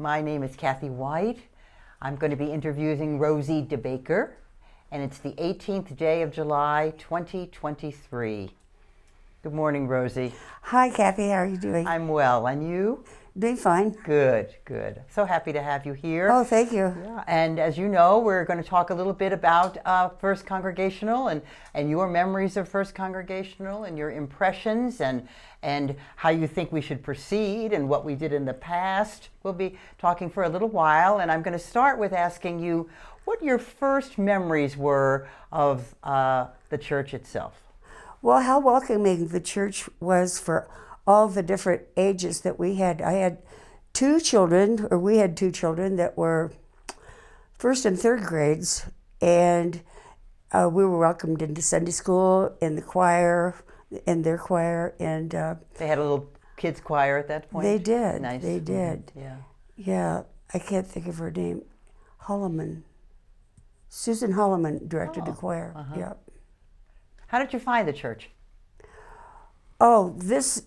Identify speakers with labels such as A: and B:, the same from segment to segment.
A: My name is Cathy White. I'm going to be interviewing Rosi DeBacker, and it's the 18th day of July, 2023. Good morning, Rosi.
B: Hi, Cathy. How are you doing?
A: I'm well, and you?
B: Doing fine.
A: Good, good. So happy to have you here.
B: Oh, thank you.
A: Yeah, and as you know, we're going to talk a little bit about First Congregational and your memories of First Congregational and your impressions and how you think we should proceed and what we did in the past. We'll be talking for a little while, and I'm going to start with asking you what your first memories were of the church itself.
B: Well, how welcoming the church was for all the different ages that we had. We had two children that were first and third grades, and we were welcomed into Sunday school, in the choir, in their choir, and
A: they had a little kids choir at that point.
B: They did.
A: Nice.
B: They did.
A: Mm-hmm. Yeah.
B: Yeah. I can't think of her name. Holloman. Susan Holloman directed the choir.
A: Uh-huh.
B: Yeah.
A: How did you find the church?
B: Oh, this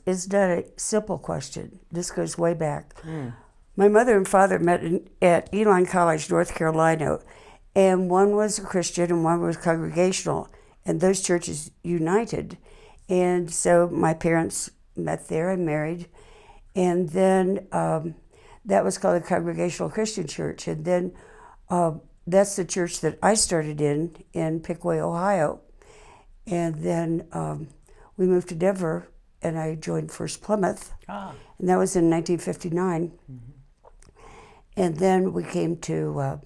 B: is not a simple question. This goes way back. My mother and father met at Eatin College, North Carolina, and one was a Christian and one was Congregational, and those churches united. And so my parents met there and married, and then that was called the Congregational Christian Church, and then that's the church that I started in Pickaway, Ohio. And then we moved to Denver, and I joined First Plymouth, and that was in 1959. And then we came to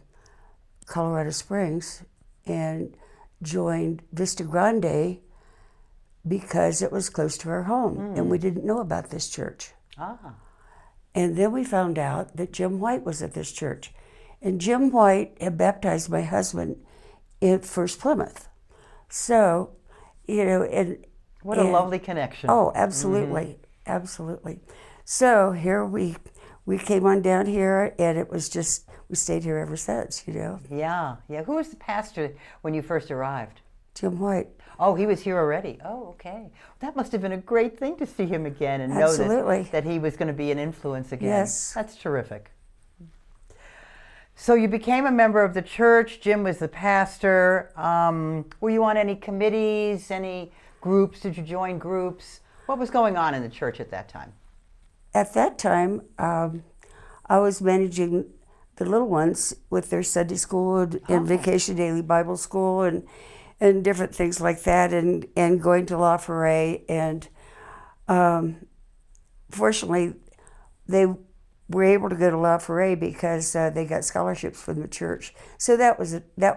B: Colorado Springs and joined Vista Grande because it was close to our home, and we didn't know about this church. And then we found out that Jim White was at this church, and Jim White had baptized my husband at First Plymouth. So, you know, and
A: what a lovely connection.
B: Oh, absolutely, absolutely. So here we came on down here, and it was just, we stayed here ever since, you know.
A: Yeah, yeah. Who was the pastor when you first arrived?
B: Jim White.
A: Oh, he was here already. Oh, okay. That must have been a great thing to see him again and
B: Absolutely.
A: know that he was going to be an influence again.
B: Yes.
A: That's terrific. So you became a member of the church. Jim was the pastor. Were you on any committees, any groups? Did you join groups? What was going on in the church at that time?
B: At that time, I was managing the little ones with their Sunday school and Vacation Daily Bible School and different things like that, and going to La Foret. And fortunately, they were able to go to La Foret because they got scholarships from the church. So that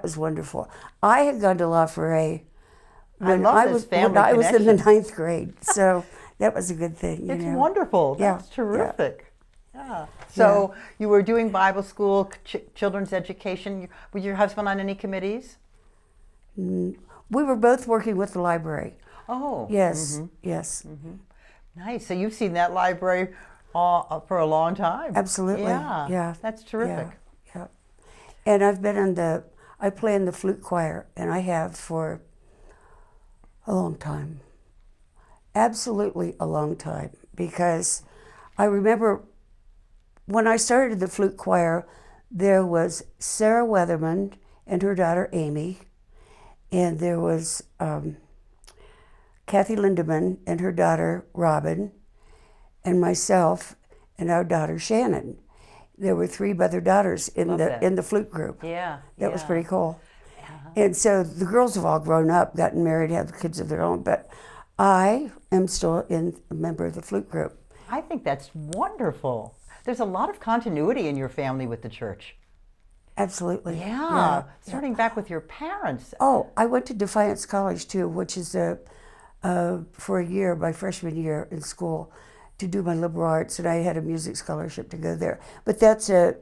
B: was wonderful. I had gone to La Foret when I was in the 9th grade, so that was a good thing.
A: It's wonderful. That's terrific. Yeah. So you were doing Bible school, children's education. Was your husband on any committees?
B: We were both working with the library.
A: Oh.
B: Yes, yes.
A: Nice. So you've seen that library for a long time.
B: Absolutely.
A: Yeah. That's terrific.
B: Yeah. And I've been I play in the flute choir, and I have for a long time. Absolutely a long time, because I remember when I started the flute choir, there was Sarah Weatherman and her daughter Amy, and there was Cathy Lindemann and her daughter Robin, and myself and our daughter Shannon. There were 3 other daughters in the flute group.
A: Yeah.
B: That was pretty cool. And so the girls have all grown up, gotten married, have kids of their own, but I am still a member of the flute group.
A: I think that's wonderful. There's a lot of continuity in your family with the church.
B: Absolutely.
A: Yeah. Starting back with your parents.
B: Oh, I went to Defiance College too, which is for a year, my freshman year in school, to do my liberal arts, and I had a music scholarship to go there. But that's a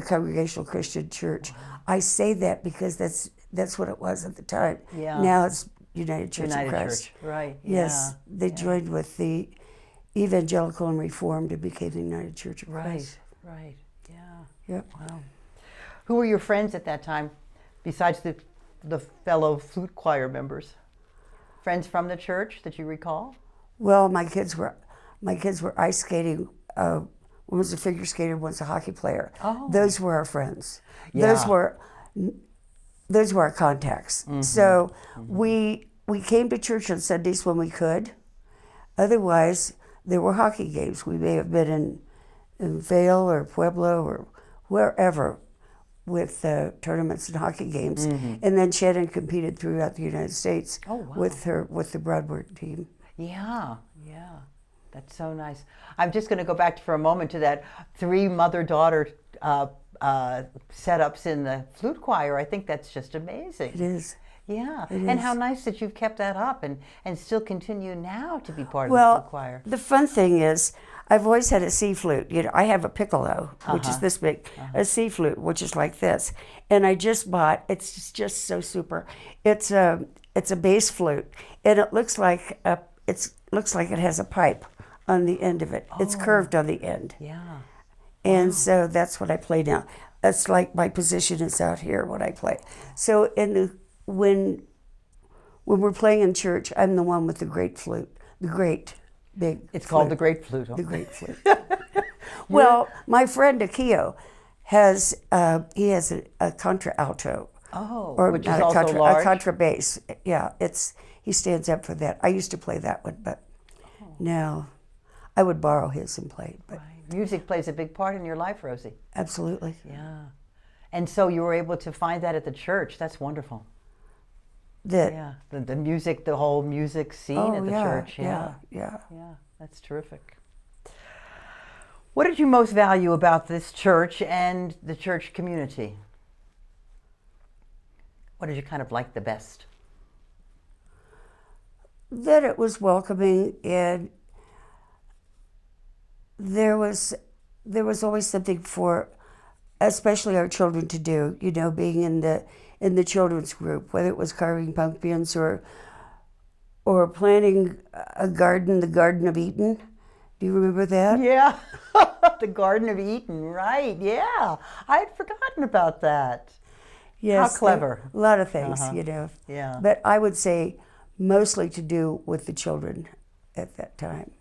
B: Congregational Christian church. Wow. I say that because that's what it was at the time.
A: Yeah.
B: Now it's United Church of Christ.
A: Church, right.
B: Yes, they joined with the Evangelical and Reformed and became the United Church of Christ.
A: Right. Yeah.
B: Yep.
A: Wow. Who were your friends at that time, besides the fellow flute choir members? Friends from the church that you recall?
B: Well, my kids were ice skating One was a figure skater, one's a hockey player.
A: Oh.
B: Those were our friends.
A: Yeah.
B: Those were our contacts. So we came to church on Sundays when we could. Otherwise, there were hockey games. We may have been in Vail or Pueblo or wherever with tournaments and hockey games. And then Shannon competed throughout the United States with the Broadward team.
A: Yeah, yeah. That's so nice. I'm just going to go back for a moment to that 3 mother-daughter setups in the flute choir. I think that's just amazing.
B: It is.
A: Yeah.
B: It
A: and
B: is.
A: how nice that you've kept that up and still continue now to be part of the flute choir.
B: The fun thing is, I've always had a C flute. You know, I have a piccolo, which is this big, a C flute, which is like this, and I just bought. It's just so super. It's a bass flute, and it looks like it has a pipe on the end of it. It's curved on the end.
A: Yeah.
B: And so that's what I play now. That's like my position is out here when I play. So when we're playing in church, I'm the one with the great flute, the great big.
A: It's called the great flute. Huh?
B: The great flute. Well, my friend Akio has a contralto.
A: Oh,
B: Or
A: which
B: not
A: is
B: a
A: also large.
B: A contrabass. Yeah, he stands up for that. I used to play that one, but no, I would borrow his and play it. But
A: Music plays a big part in your life, Rosie.
B: absolutely.
A: Yeah. And so you were able to find that at the church. That's wonderful. Yeah. The music, the whole music scene at the church.
B: Yeah.
A: Yeah, that's terrific. What did you most value about this church and the church community? What did you kind of like the best?
B: That it was welcoming, and there was always something for, especially our children, to do. You know, being in the children's group, whether it was carving pumpkins or planting a garden, the Garden of Eatin. Do you remember that?
A: Yeah, the Garden of Eatin, right? Yeah, I had forgotten about that.
B: Yes.
A: How clever.
B: A lot of things, you know.
A: Yeah.
B: But I would say mostly to do with the children at that time.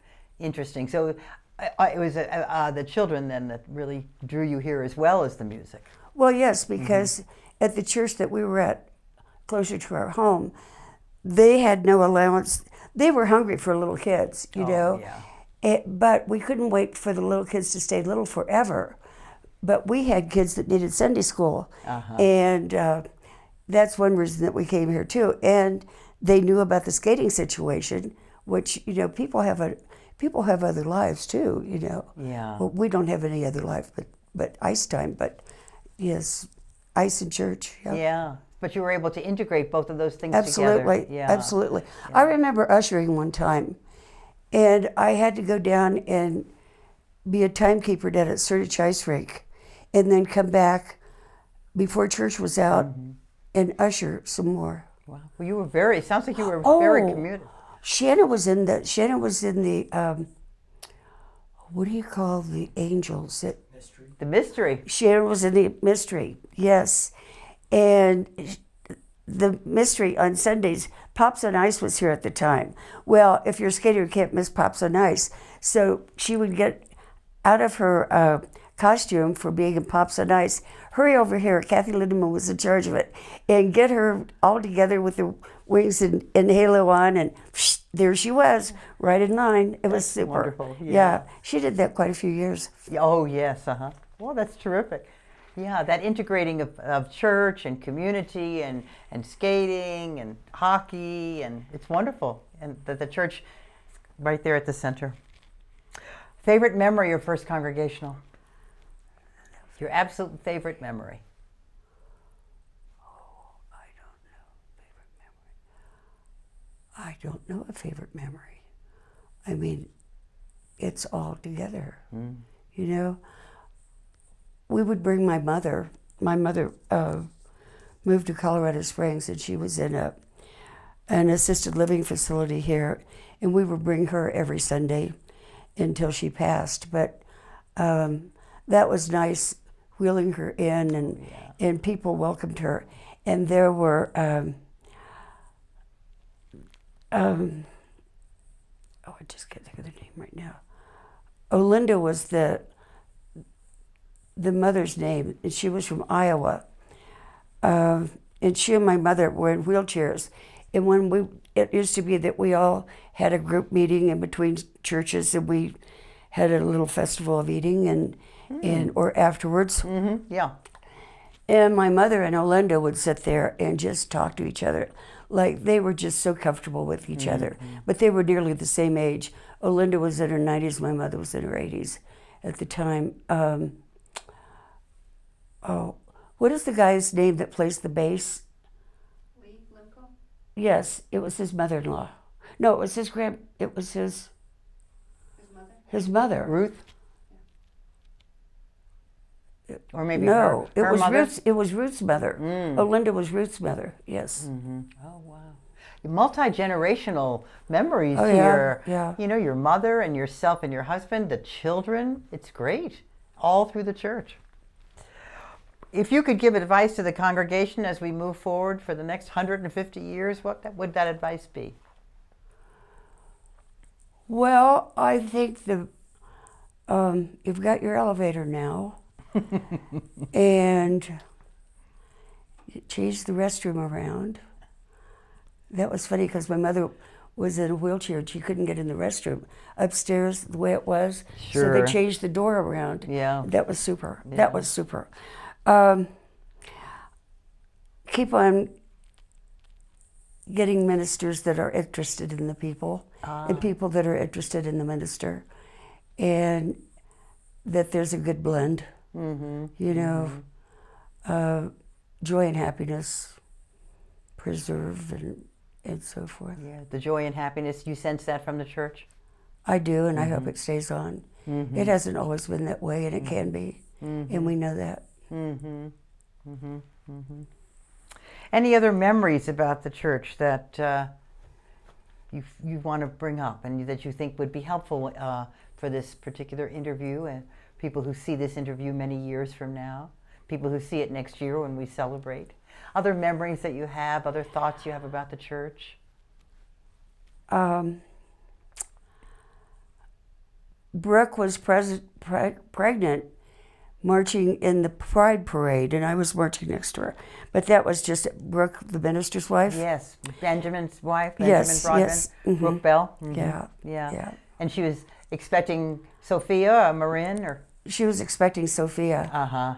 A: Interesting. So it was the children then that really drew you here as well as the music.
B: Well, yes, because at the church that we were at, closer to our home, they had no allowance. They were hungry for little kids, you know.
A: Yeah.
B: But we couldn't wait for the little kids to stay little forever. But we had kids that needed Sunday school, and that's one reason that we came here too. And they knew about the skating situation, which, you know, people have other lives too, you know.
A: Yeah.
B: Well, we don't have any other life but ice time. But yes, ice and church. Yeah.
A: Yeah. But you were able to integrate both of those things
B: Absolutely.
A: together. Yeah.
B: Absolutely. I remember ushering one time, and I had to go down and be a timekeeper down at Certich Ice Rink, and then come back before church was out and usher some more.
A: Wow. Well, you were sounds like you were very committed.
B: Shannon was in the what do you call the angels?
A: The mystery.
B: Shannon was in the mystery, yes. And the mystery on Sundays, Pops on Ice was here at the time. Well, if you're a skater, you can't miss Pops on Ice. So she would get out of her costume for being in Pops on Ice, hurry over here, Cathy Lindemann was in charge of it, and get her all together with the wings and halo on, and there she was, right in line. It was super.
A: Wonderful.
B: Yeah, she did that quite a few years.
A: Oh, yes. Well, that's terrific. Yeah, that integrating of church and community and skating and hockey, and it's wonderful. And the church right there at the center. Favorite memory of First Congregational? Your absolute favorite memory?
B: Oh, I don't know a favorite memory. I mean, it's all together. You know? We would bring my mother. My mother moved to Colorado Springs, and she was in an assisted living facility here, and we would bring her every Sunday until she passed. But that was nice, wheeling her in, and people welcomed her. And there were, I just can't think of the name right now. Olinda was the the mother's name, and she was from Iowa. And she and my mother were in wheelchairs. And it used to be that we all had a group meeting in between churches, and we had a little festival of eating or afterwards.
A: Mm-hmm. Yeah.
B: And my mother and Olinda would sit there and just talk to each other. Like, they were just so comfortable with each other. But they were nearly the same age. Olinda was in her 90s, my mother was in her 80s at the time. What is the guy's name that plays the bass?
C: Lee Limco?
B: Yes, it was his mother-in-law. No, it was his
C: His mother?
B: his mother.
A: Ruth? Or maybe
B: No,
A: her
B: it was
A: mother?
B: Ruth's mother. Olinda was Ruth's mother. Yes.
A: Oh, wow. Multi-generational memories
B: Oh, yeah,
A: here.
B: yeah.
A: You know, your mother and yourself and your husband, the children. It's great. All through the church. If you could give advice to the congregation as we move forward for the next 150 years, what would that advice be?
B: Well, I think you've got your elevator now, and you changed the restroom around. That was funny because my mother was in a wheelchair and she couldn't get in the restroom upstairs the way it was. So
A: Sure.
B: they changed the door around.
A: Yeah.
B: That was super.
A: Yeah.
B: That was super. Keep on getting ministers that are interested in the people and people that are interested in the minister, and that there's a good blend. You know, joy and happiness preserve and so forth.
A: Yeah, the joy and happiness, you sense that from the church?
B: I do, and I hope it stays on. It hasn't always been that way, and it can be, and we know that.
A: Any other memories about the church that you want to bring up and that you think would be helpful for this particular interview, and people who see this interview many years from now, people who see it next year when we celebrate? Other memories that you have, other thoughts you have about the church?
B: Brooke was pregnant marching in the Pride Parade, and I was marching next to her. But that was just Brooke, the minister's wife.
A: Yes, Benjamin's wife,
B: Yes,
A: Benjamin Broadbent,
B: yes,
A: Brooke Bell.
B: Yeah,
A: Yeah.
B: yeah.
A: And she was expecting Sophia, Marin, or?
B: She was expecting Sophia,
A: Uh-huh.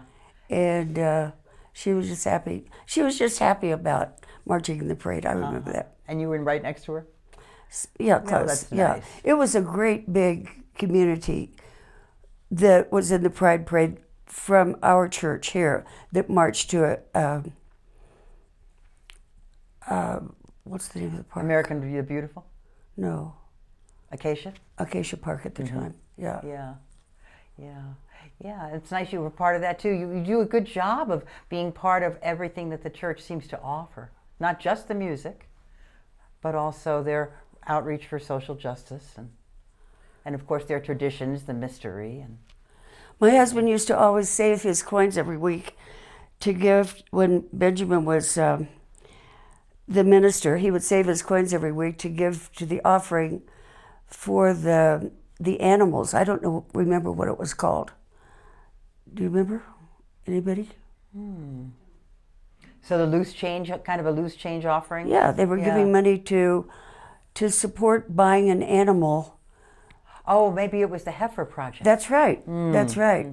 B: and she was just happy. She was just happy about marching in the parade. I remember that.
A: And you were right next to her?
B: Yeah, close.
A: that's
B: Yeah,
A: nice.
B: it was a great big community that was in the Pride Parade from our church here that marched to what's the name of the park?
A: American View Beautiful?
B: No,
A: Acacia?
B: Acacia Park at the time. Yeah.
A: Yeah. Yeah. Yeah, it's nice you were part of that too. You do a good job of being part of everything that the church seems to offer. Not just the music, but also their outreach for social justice and of course their traditions, the mystery. And
B: My husband used to always save his coins every week to give when Benjamin was the minister. He would save his coins every week to give to the offering for the animals. I don't remember what it was called. Do you remember? Anybody?
A: so the loose change, kind of a loose change offering?
B: Yeah, they were giving money to support buying an animal.
A: Oh, maybe it was the Heifer Project.
B: That's right. That's right.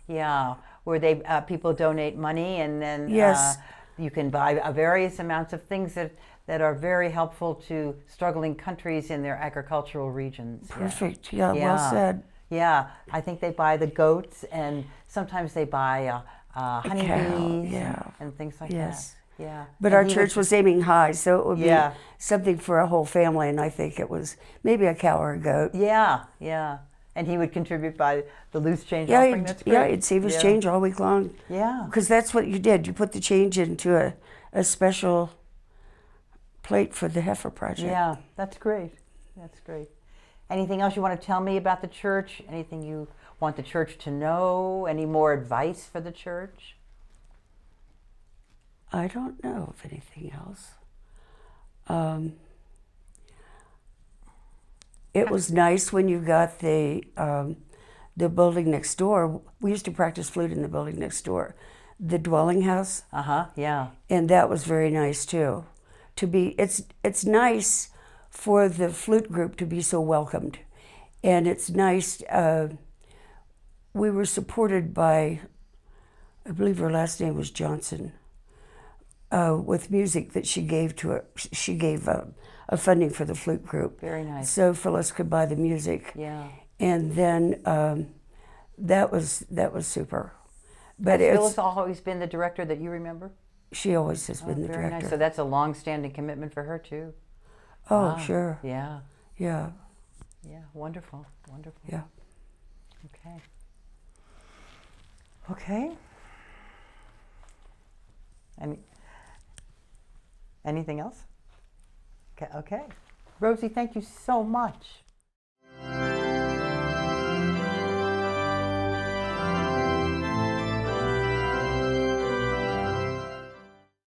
A: Yeah, where they people donate money and then
B: Yes.
A: you can buy various amounts of things that are very helpful to struggling countries in their agricultural regions. Yeah.
B: Perfect. Yeah, well said.
A: Yeah, I think they buy the goats, and sometimes they buy honeybees and things like
B: Yes.
A: that. Yeah.
B: But
A: And
B: our
A: he
B: church was aiming high, so it would be
A: Yeah.
B: something for a whole family, and I think it was maybe a cow or a goat.
A: Yeah, yeah. And he would contribute by the loose change
B: Yeah,
A: offering. That's great.
B: he'd save his
A: Yeah.
B: change all week long.
A: Yeah.
B: Because that's what you did. You put the change into a special plate for the Heifer Project.
A: Yeah, that's great. That's great. Anything else you want to tell me about the church? Anything you want the church to know? Any more advice for the church?
B: I don't know of anything else. It was nice when you got the the building next door. We used to practice flute in the building next door, the dwelling house,
A: Yeah.
B: and that was very nice too. To be, it's nice for the flute group to be so welcomed, and it's nice. We were supported by, I believe her last name was Johnson, with music that she gave to her. She gave a funding for the flute group.
A: Very nice.
B: So Phyllis could buy the music.
A: Yeah.
B: And then that was super. But
A: Has Phyllis always been the director that you remember?
B: she always has been the
A: Very
B: director.
A: nice. So that's a long-standing commitment for her too.
B: Oh,
A: Wow.
B: sure.
A: Yeah.
B: Yeah.
A: Yeah. Wonderful. Wonderful.
B: Yeah.
A: Okay. Okay. Anything else? Okay. Okay. Rosie, thank you so much.